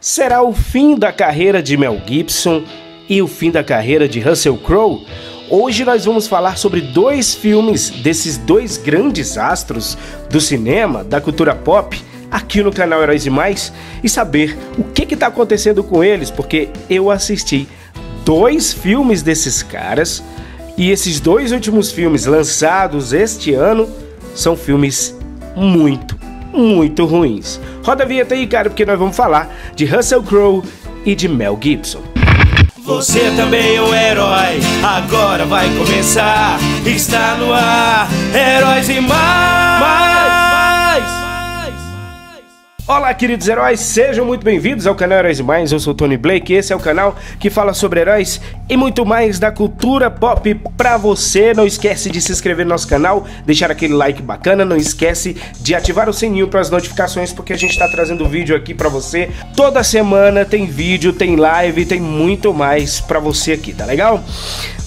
Será o fim da carreira de Mel Gibson e o fim da carreira de Russell Crowe? Hoje nós vamos falar sobre dois filmes desses dois grandes astros do cinema, da cultura pop, aqui no canal Heróis e Mais, e saber o que está acontecendo com eles, porque eu assisti dois filmes desses caras e esses dois últimos filmes lançados este ano são filmes muito ruins. Roda a vinheta aí, cara, porque nós vamos falar de Russell Crowe e de Mel Gibson. Você também é um herói, agora vai começar. Está no ar, Heróis e Mais. Olá, queridos heróis, sejam muito bem-vindos ao canal Heróis e Mais. Eu sou o Tony Blake e esse é o canal que fala sobre heróis e muito mais da cultura pop pra você. Não esquece de se inscrever no nosso canal, deixar aquele like bacana, não esquece de ativar o sininho para as notificações, porque a gente tá trazendo vídeo aqui pra você. Toda semana tem vídeo, tem live, tem muito mais pra você aqui, tá legal?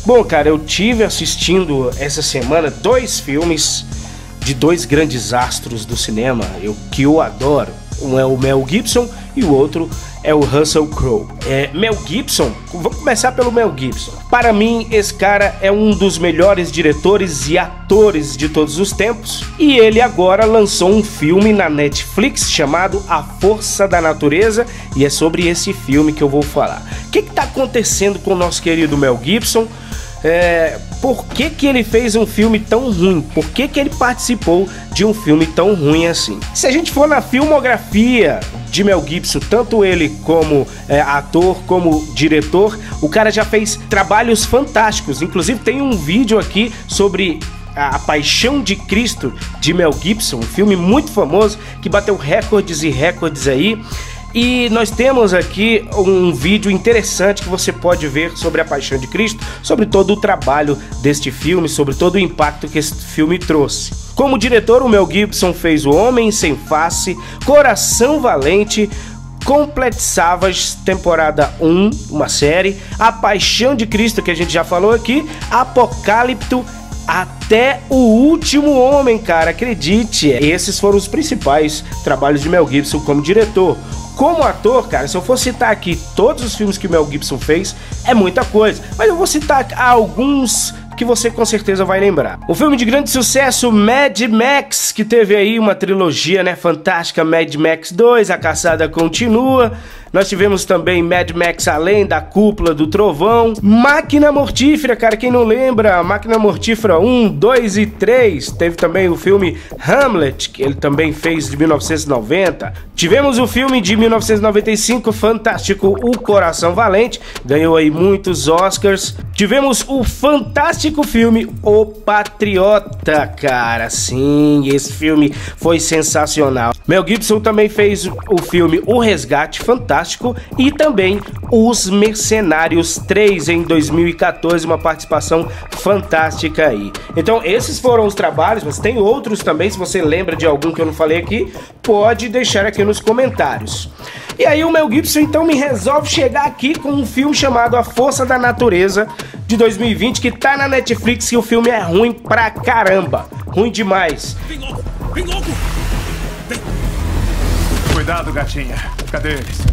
Bom, cara, eu tive assistindo essa semana dois filmes de dois grandes astros do cinema, que eu adoro. Um é o Mel Gibson e o outro é o Russell Crowe. Mel Gibson, vamos começar pelo Mel Gibson. Para mim, esse cara é um dos melhores diretores e atores de todos os tempos. E ele agora lançou um filme na Netflix chamado A Força da Natureza. E é sobre esse filme que eu vou falar. O que está acontecendo com o nosso querido Mel Gibson? Por que ele fez um filme tão ruim? Por que ele participou de um filme tão ruim assim? Se a gente for na filmografia de Mel Gibson, tanto ele como ator, como diretor, o cara já fez trabalhos fantásticos. Inclusive tem um vídeo aqui sobre A Paixão de Cristo de Mel Gibson, um filme muito famoso que bateu recordes e recordes aí. E nós temos aqui um vídeo interessante que você pode ver sobre A Paixão de Cristo, sobre todo o trabalho deste filme, sobre todo o impacto que esse filme trouxe. Como diretor, o Mel Gibson fez O Homem Sem Face, Coração Valente, Complete Savage, temporada 1, uma série, A Paixão de Cristo, que a gente já falou aqui, Apocalipto, até O Último Homem, cara, acredite. Esses foram os principais trabalhos de Mel Gibson como diretor. Como ator, cara, se eu for citar aqui todos os filmes que o Mel Gibson fez, é muita coisa. Mas eu vou citar alguns que você com certeza vai lembrar. O filme de grande sucesso Mad Max, que teve aí uma trilogia, né, fantástica, Mad Max 2, A Caçada Continua. Nós tivemos também Mad Max Além da Cúpula do Trovão. Máquina Mortífera, cara, quem não lembra? Máquina Mortífera 1, 2 e 3. Teve também o filme Hamlet, que ele também fez de 1990. Tivemos o filme de 1995, fantástico, O Coração Valente. Ganhou aí muitos Oscars. Tivemos o fantástico filme O Patriota, cara. Sim, esse filme foi sensacional. Mel Gibson também fez o filme O Resgate, fantástico, e também Os Mercenários 3 em 2014, uma participação fantástica aí. Então esses foram os trabalhos, mas tem outros também. Se você lembra de algum que eu não falei aqui, pode deixar aqui nos comentários. E aí o Mel Gibson então me resolve chegar aqui com um filme chamado A Força da Natureza de 2020, que tá na Netflix, e o filme é ruim pra caramba, ruim demais. Vem logo, vem logo! Vem. Cuidado, gatinha, cadê eles?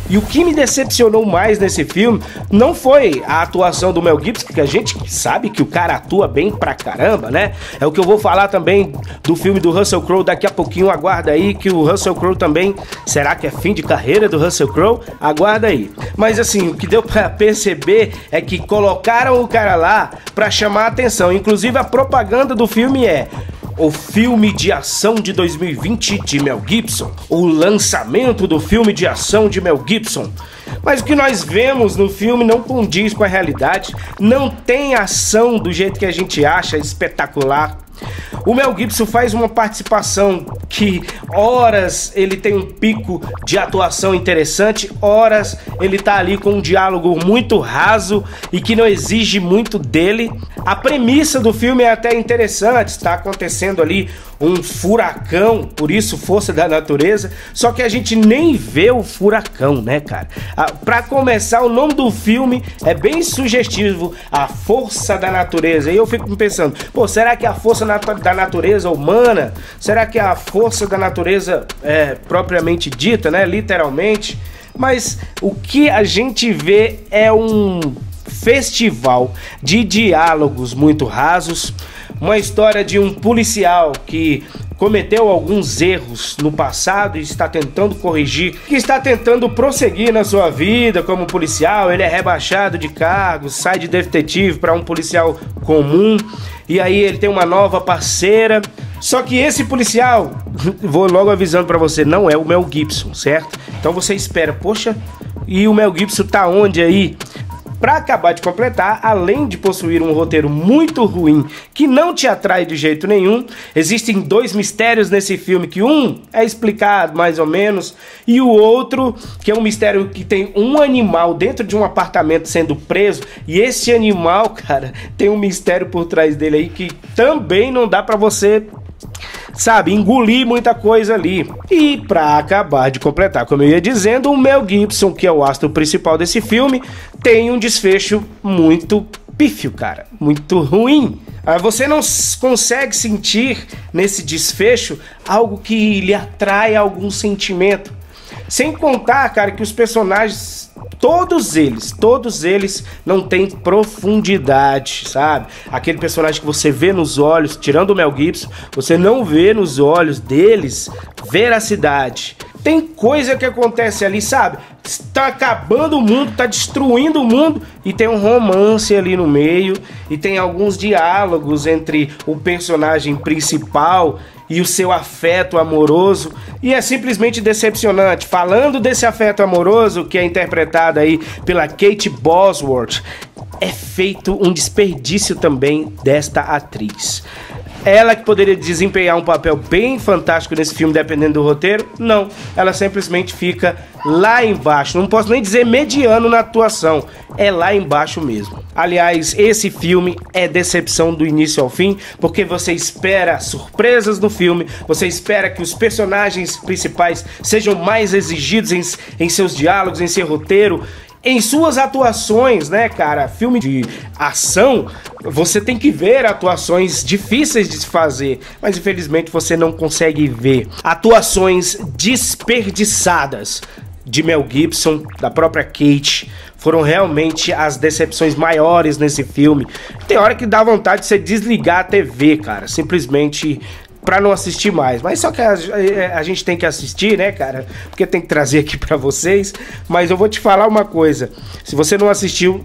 E o que me decepcionou mais nesse filme não foi a atuação do Mel Gibson, porque a gente sabe que o cara atua bem pra caramba, né? É o que eu vou falar também do filme do Russell Crowe daqui a pouquinho. Aguarda aí que o Russell Crowe também... Será que é fim de carreira do Russell Crowe? Aguarda aí. Mas assim, o que deu pra perceber é que colocaram o cara lá pra chamar a atenção. Inclusive a propaganda do filme é: o filme de ação de 2020 de Mel Gibson, o lançamento do filme de ação de Mel Gibson. Mas o que nós vemos no filme não condiz com a realidade, não tem ação do jeito que a gente acha espetacular. O Mel Gibson faz uma participação que horas ele tem um pico de atuação interessante, horas ele tá ali com um diálogo muito raso e que não exige muito dele. A premissa do filme é até interessante, está acontecendo ali um furacão, por isso força da natureza, só que a gente nem vê o furacão, né, cara? Pra começar, o nome do filme é bem sugestivo, A Força da Natureza, e eu fico pensando, pô, será que é a força da natureza humana? Será que é a força da natureza propriamente dita, né, literalmente? Mas o que a gente vê é um festival de diálogos muito rasos, uma história de um policial que cometeu alguns erros no passado e está tentando corrigir, que está tentando prosseguir na sua vida como policial. Ele é rebaixado de cargo, sai de detetive para um policial comum, e aí ele tem uma nova parceira. Só que esse policial, vou logo avisando para você, não é o Mel Gibson, certo? Então você espera, poxa, e o Mel Gibson tá onde aí? Para acabar de completar, além de possuir um roteiro muito ruim que não te atrai de jeito nenhum, existem dois mistérios nesse filme, que um é explicado mais ou menos, e o outro que é um mistério que tem um animal dentro de um apartamento sendo preso, e esse animal, cara, tem um mistério por trás dele aí que também não dá para você, sabe, engolir muita coisa ali. E pra acabar de completar, como eu ia dizendo, o Mel Gibson, que é o astro principal desse filme, tem um desfecho muito pífio, cara, muito ruim. Você não consegue sentir nesse desfecho algo que lhe atrai algum sentimento. Sem contar, cara, que os personagens, todos eles não têm profundidade, sabe? Aquele personagem que você vê nos olhos, tirando o Mel Gibson, você não vê nos olhos deles veracidade. Tem coisa que acontece ali, sabe? Tá acabando o mundo, tá destruindo o mundo, e tem um romance ali no meio, e tem alguns diálogos entre o personagem principal e o seu afeto amoroso, e é simplesmente decepcionante. Falando desse afeto amoroso, que é interpretado aí pela Kate Bosworth, é feito um desperdício também desta atriz. Ela que poderia desempenhar um papel bem fantástico nesse filme, dependendo do roteiro, não. Ela simplesmente fica lá embaixo. Não posso nem dizer mediano na atuação. É lá embaixo mesmo. Aliás, esse filme é decepção do início ao fim, porque você espera surpresas no filme, você espera que os personagens principais sejam mais exigidos em seus diálogos, em seu roteiro, em suas atuações, né, cara? Filme de ação, você tem que ver atuações difíceis de se fazer, mas infelizmente você não consegue ver. Atuações desperdiçadas de Mel Gibson, da própria Kate, foram realmente as decepções maiores nesse filme. Tem hora que dá vontade de você desligar a TV, cara, simplesmente pra não assistir mais, mas só que a gente tem que assistir, né, cara, porque tem que trazer aqui pra vocês. Mas eu vou te falar uma coisa, se você não assistiu,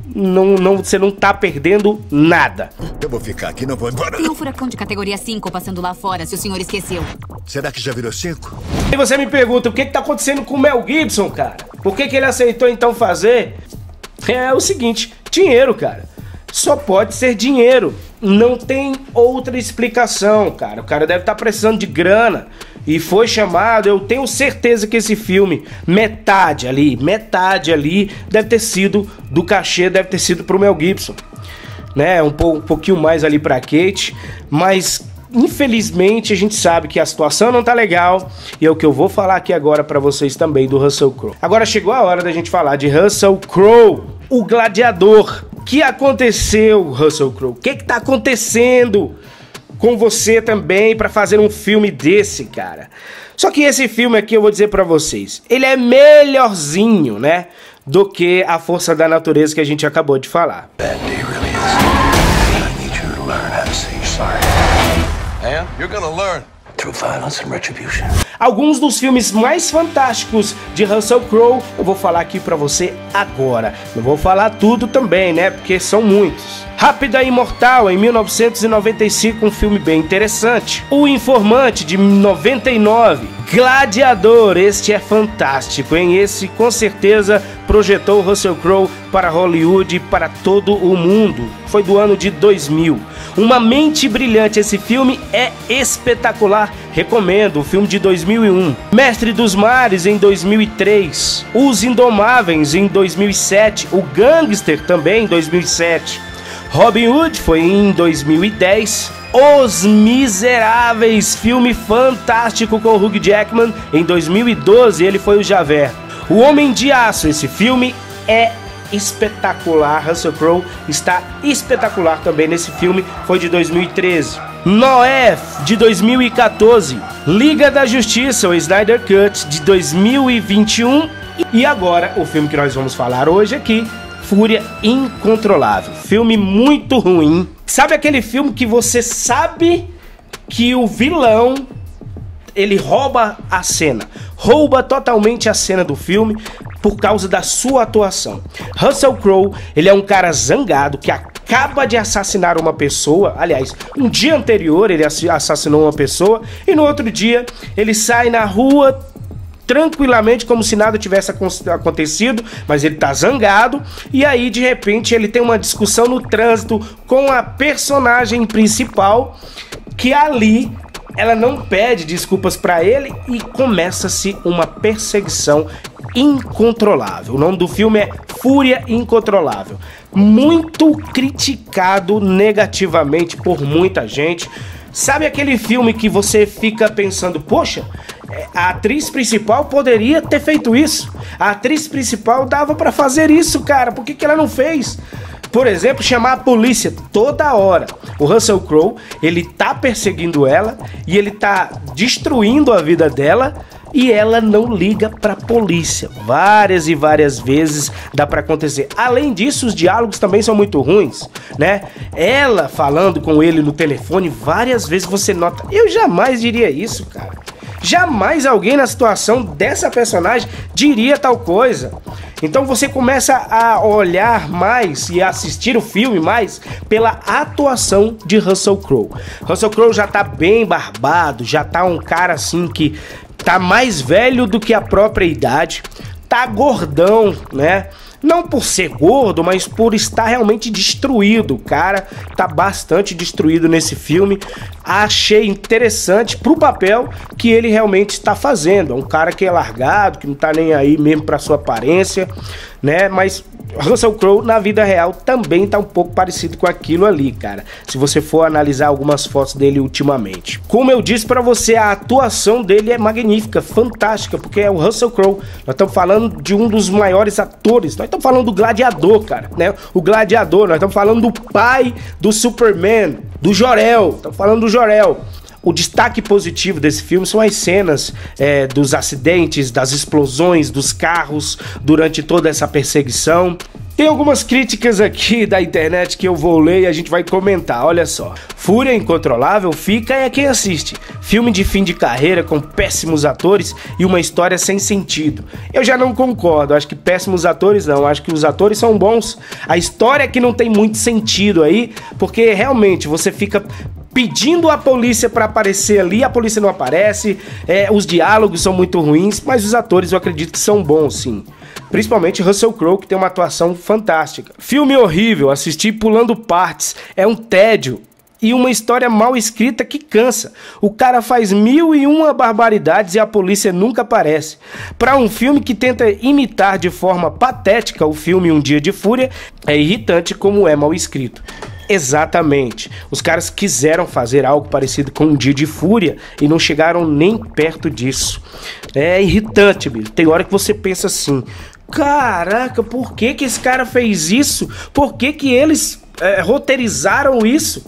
você não tá perdendo nada. Eu vou ficar aqui, não vou embora. Tem um furacão de categoria 5 passando lá fora, se o senhor esqueceu. Será que já virou 5? E você me pergunta, o que tá acontecendo com o Mel Gibson, cara? Por que ele aceitou então fazer? É o seguinte, dinheiro, cara. Só pode ser dinheiro. Não tem outra explicação, cara. O cara deve estar precisando de grana e foi chamado. Eu tenho certeza que esse filme, metade ali deve ter sido do cachê, deve ter sido pro Mel Gibson, né? Um pouquinho mais ali pra Kate, mas infelizmente a gente sabe que a situação não tá legal, e é o que eu vou falar aqui agora pra vocês também do Russell Crowe. Agora chegou a hora da gente falar de Russell Crowe, o gladiador. O que aconteceu, Russell Crowe? O que tá acontecendo com você também pra fazer um filme desse, cara? Só que esse filme aqui, eu vou dizer pra vocês, ele é melhorzinho, né, do que A Força da Natureza que a gente acabou de falar. And you're gonna learn through violence and retribution. Alguns dos filmes mais fantásticos de Russell Crowe eu vou falar aqui pra você agora. Não vou falar tudo também, né, porque são muitos. Rápida e Imortal, em 1995, um filme bem interessante. O Informante, de 99. Gladiador, este é fantástico, hein? Esse com certeza projetou Russell Crowe para Hollywood e para todo o mundo. Foi do ano de 2000. Uma mente brilhante, esse filme é espetacular, recomendo. O filme de 2001. Mestre dos Mares, em 2003. Os Indomáveis, em 2007. O Gangster, também em 2007. Robin Hood foi em 2010. Os Miseráveis, filme fantástico com o Hugh Jackman. Em 2012 ele foi o Javert. O Homem de Aço, esse filme é espetacular. Russell Crowe está espetacular também nesse filme, foi de 2013. Noé, de 2014. Liga da Justiça, o Snyder Cut, de 2021. E agora, o filme que nós vamos falar hoje aqui, Fúria Incontrolável. Filme muito ruim. Sabe aquele filme que você sabe que o vilão, ele rouba a cena, rouba totalmente a cena do filme por causa da sua atuação. Russell Crowe, ele é um cara zangado que acaba de assassinar uma pessoa. Aliás, um dia anterior ele assassinou uma pessoa e no outro dia ele sai na rua tranquilamente, como se nada tivesse acontecido, mas ele tá zangado, e aí de repente ele tem uma discussão no trânsito com a personagem principal, que ali ela não pede desculpas pra ele e começa-se uma perseguição incontrolável. O nome do filme é Fúria Incontrolável. Muito criticado negativamente por muita gente. Sabe aquele filme que você fica pensando, poxa, a atriz principal poderia ter feito isso. A atriz principal dava pra fazer isso, cara. Por que ela não fez? Por exemplo, chamar a polícia toda hora. O Russell Crowe, ele tá perseguindo ela e ele tá destruindo a vida dela e ela não liga pra polícia. Várias e várias vezes dá pra acontecer. Além disso, os diálogos também são muito ruins, né? Ela falando com ele no telefone, várias vezes você nota. Eu jamais diria isso, cara. Jamais alguém na situação dessa personagem diria tal coisa. Então você começa a olhar mais e a assistir o filme mais pela atuação de Russell Crowe. Russell Crowe já tá bem barbado, já tá um cara assim que tá mais velho do que a própria idade, tá gordão, né? Não por ser gordo, mas por estar realmente destruído. O cara tá bastante destruído nesse filme. Achei interessante pro papel que ele realmente está fazendo. É um cara que é largado, que não tá nem aí mesmo pra sua aparência, né? Mas Russell Crowe na vida real também tá um pouco parecido com aquilo ali, cara. Se você for analisar algumas fotos dele ultimamente. Como eu disse pra você, a atuação dele é magnífica, fantástica, porque é o Russell Crowe. Nós estamos falando de um dos maiores atores. Nós estamos falando do Gladiador, cara, né? O Gladiador, nós estamos falando do pai do Superman, do Jor-El. Estamos falando do Jor-El. O destaque positivo desse filme são as cenas dos acidentes, das explosões, dos carros durante toda essa perseguição. Tem algumas críticas aqui da internet que eu vou ler e a gente vai comentar, olha só. Fúria Incontrolável fica é quem assiste. Filme de fim de carreira com péssimos atores e uma história sem sentido. Eu já não concordo, acho que péssimos atores não, acho que os atores são bons. A história é que não tem muito sentido aí, porque realmente você fica pedindo a polícia para aparecer ali, a polícia não aparece, os diálogos são muito ruins, mas os atores eu acredito que são bons, sim. Principalmente Russell Crowe, que tem uma atuação fantástica. Filme horrível, assisti pulando partes, é um tédio e uma história mal escrita que cansa. O cara faz 1001 barbaridades e a polícia nunca aparece. Para um filme que tenta imitar de forma patética o filme Um Dia de Fúria, é irritante como é mal escrito. Exatamente. Os caras quiseram fazer algo parecido com Um Dia de Fúria e não chegaram nem perto disso. É irritante, bicho. Tem hora que você pensa assim, caraca, por que esse cara fez isso? Por que eles roteirizaram isso?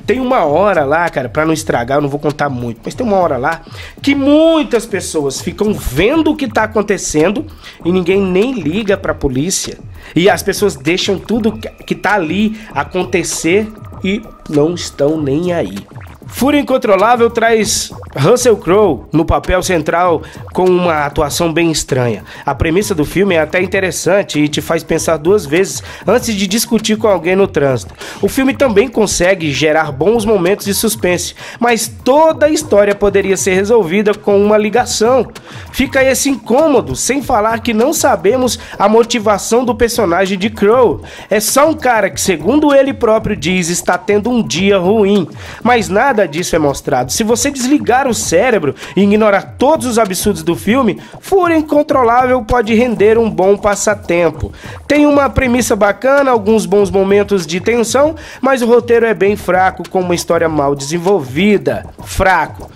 Tem uma hora lá, cara, pra não estragar, eu não vou contar muito, mas tem uma hora lá que muitas pessoas ficam vendo o que tá acontecendo e ninguém nem liga pra polícia. E as pessoas deixam tudo que tá ali acontecer e não estão nem aí. Fúria Incontrolável traz Russell Crowe no papel central com uma atuação bem estranha. A premissa do filme é até interessante e te faz pensar duas vezes antes de discutir com alguém no trânsito. O filme também consegue gerar bons momentos de suspense, mas toda a história poderia ser resolvida com uma ligação. Fica esse incômodo, sem falar que não sabemos a motivação do personagem de Crowe. É só um cara que, segundo ele próprio diz, está tendo um dia ruim, mas nada nada disso é mostrado. Se você desligar o cérebro e ignorar todos os absurdos do filme, Fúria Incontrolável pode render um bom passatempo. Tem uma premissa bacana, alguns bons momentos de tensão, mas o roteiro é bem fraco, com uma história mal desenvolvida. Fraco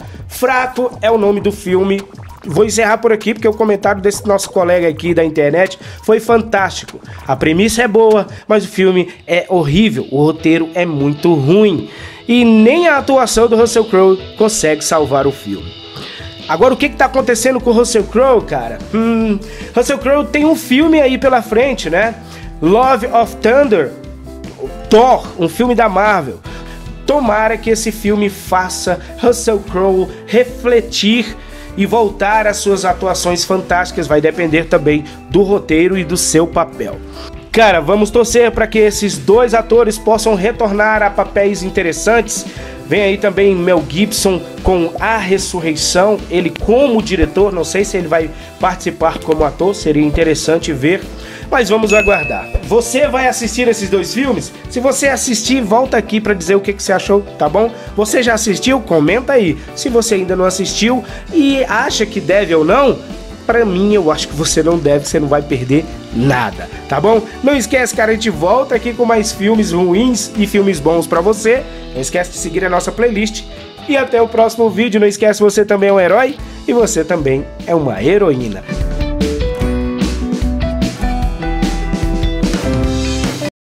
é o nome do filme. Vou encerrar por aqui porque o comentário desse nosso colega aqui da internet foi fantástico. A premissa é boa, mas o filme é horrível, o roteiro é muito ruim. E nem a atuação do Russell Crowe consegue salvar o filme. Agora, o que tá acontecendo com o Russell Crowe, cara? Russell Crowe tem um filme aí pela frente, né? Love of Thunder, Thor, um filme da Marvel. Tomara que esse filme faça Russell Crowe refletir e voltar às suas atuações fantásticas. Vai depender também do roteiro e do seu papel. Cara, vamos torcer para que esses dois atores possam retornar a papéis interessantes. Vem aí também Mel Gibson com A Ressurreição, ele como diretor, não sei se ele vai participar como ator, seria interessante ver, mas vamos aguardar. Você vai assistir esses dois filmes? Se você assistir, volta aqui para dizer o que você achou, tá bom? Você já assistiu? Comenta aí. Se você ainda não assistiu e acha que deve ou não, pra mim eu acho que você não deve, você não vai perder nada, tá bom? Não esquece, cara, a gente volta aqui com mais filmes ruins e filmes bons pra você. Não esquece de seguir a nossa playlist e até o próximo vídeo. Não esquece, você também é um herói e você também é uma heroína.